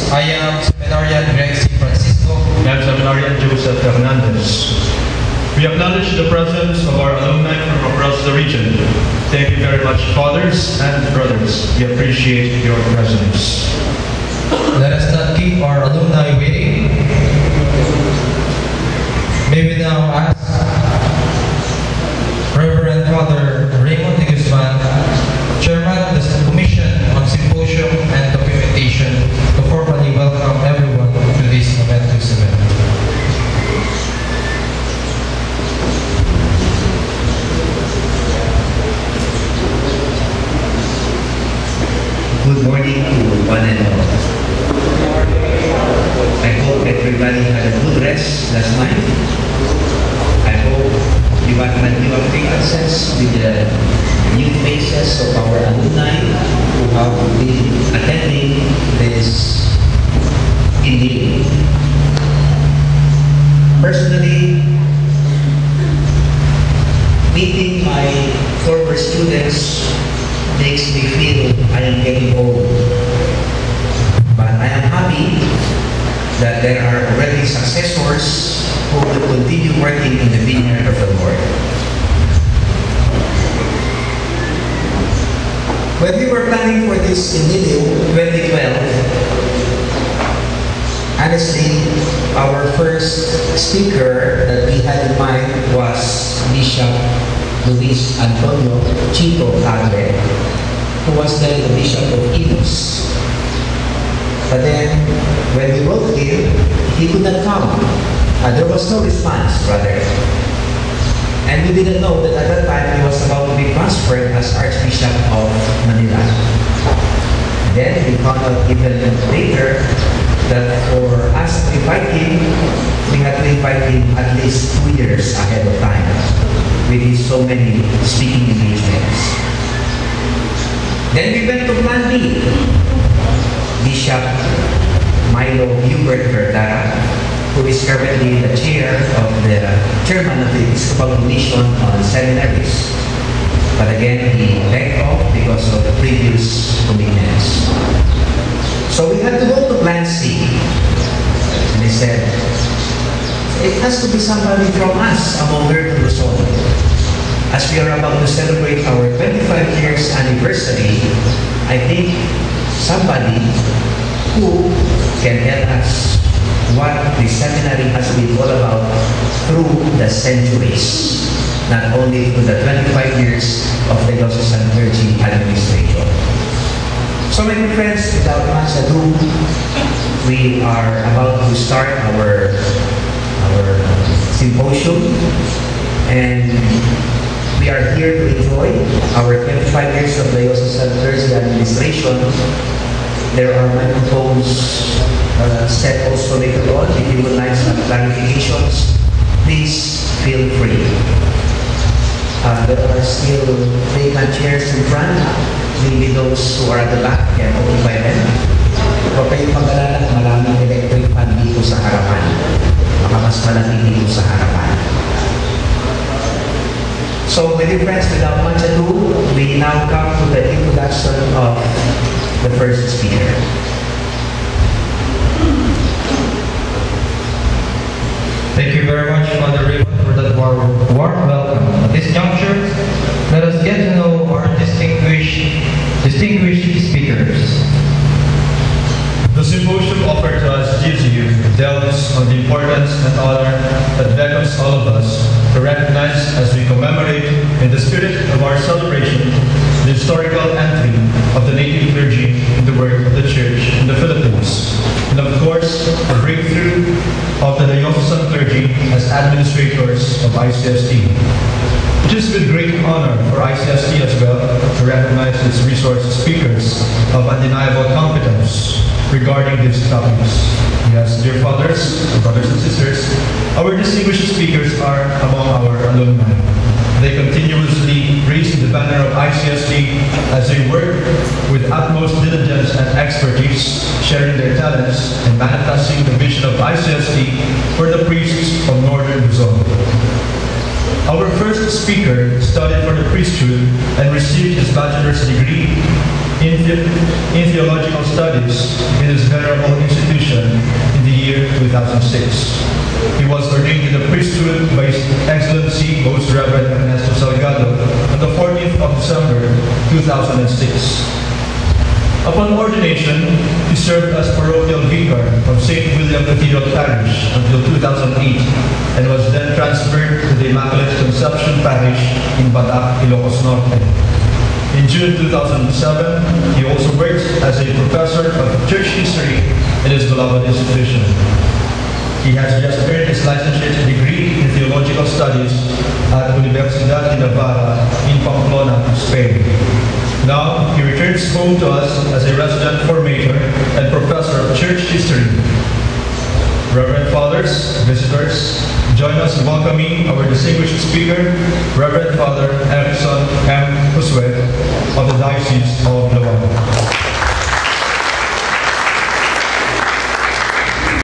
I am Seminarian and Seminarian Joseph Hernandez. We acknowledge the presence of our alumni from across the region. Thank you very much, fathers and brothers. We appreciate your presence. Let us not keep our alumni waiting. May we now ask Reverend Father Raymond de Guzman, Chairman of the Commission on Symposium and Documentation, to formally welcome everyone to this momentous event. Good morning to one and all. I hope everybody had a good rest last night. I hope you have taken access with the new faces of our alumni who have been attending this INNILIW. Personally, meeting my former students makes me feel I am getting old. But I am happy that there are already successors who will continue working in the vineyard of the Lord. When we were planning for this INNILIW 2012, honestly, our first speaker that we had in mind was Bishop Luis Antonio Chito Tagle, who was then the Bishop of Imus. But then, when we wrote him, he could not come. There was no response, rather. And we didn't know that at that time he was about to be transferred as Archbishop of Manila. And then we found out even later that for us to invite him, we had to invite him at least 2 years ahead of time, with his so many speaking engagements. Then we went to Plan B. Bishop Milo Hubert Vergara, who is currently the chairman of the Episcopal Commission on Seminaries. But again, he backed off because of the previous commitments. So we had to go to Plan C. And he said, it has to be somebody from us among Virgin Luzon. As we are about to celebrate our 25 years anniversary, I think somebody who can tell us what the seminary has been all about through the centuries, not only through the 25 years of the diocesan clergy administration. So my dear friends, without much ado, we are about to start our symposium, and we are here to enjoy our 25 years of the diocesan clergy administration. There are microphones set also later on. If you would like some clarifications, please feel free. There are still vacant chairs in front. Maybe those who are at the back can occupy them. Huwag kayong mag-alala, maraming electric fan dito sa harapan. Baka mas malamig dito sa harapan. So, my dear friends, without much ado, we now come to the introduction of the first speaker. Thank you very much, Father Raymond, for that warm welcome. At this juncture, let us get to know our distinguished speakers. The symposium offered to us Josue delves on the importance and honor that beckons all of us to recognize as we commemorate in the spirit of our celebration the historical entry of the native clergy in the work of the Church in the Philippines, and of course the breakthrough of the diocesan clergy as administrators of ICST. It is with great honor for ICST as well to recognize its resource speakers of undeniable competence regarding these topics. Yes, dear fathers, brothers and sisters, our distinguished speakers are among our alumni. They continuously raise the banner of ICST as they work with utmost diligence and expertise, sharing their talents and manifesting the vision of ICST for the priests of Northern Luzon. Our first speaker studied for the priesthood and received his bachelor's degree in theological studies in his venerable institution Commission in the year 2006. He was ordained in the priesthood by His Excellency Most Reverend Ernesto Salgado on the 14th of December 2006. Upon ordination, he served as parochial vicar of St. William Cathedral Parish until 2008 and was then transferred to the Immaculate Conception Parish in Batac, Ilocos Norte. In June 2007, he also worked as a professor of church history in his beloved institution. He has just earned his licentiate degree in theological studies at Universidad de Navarra in Pamplona, Spain. Now, he returns home to us as a resident formator and professor of church history. Reverend Fathers, visitors, join us in welcoming our distinguished speaker, Reverend Father Ericson M. Josue of the Diocese of YEPES.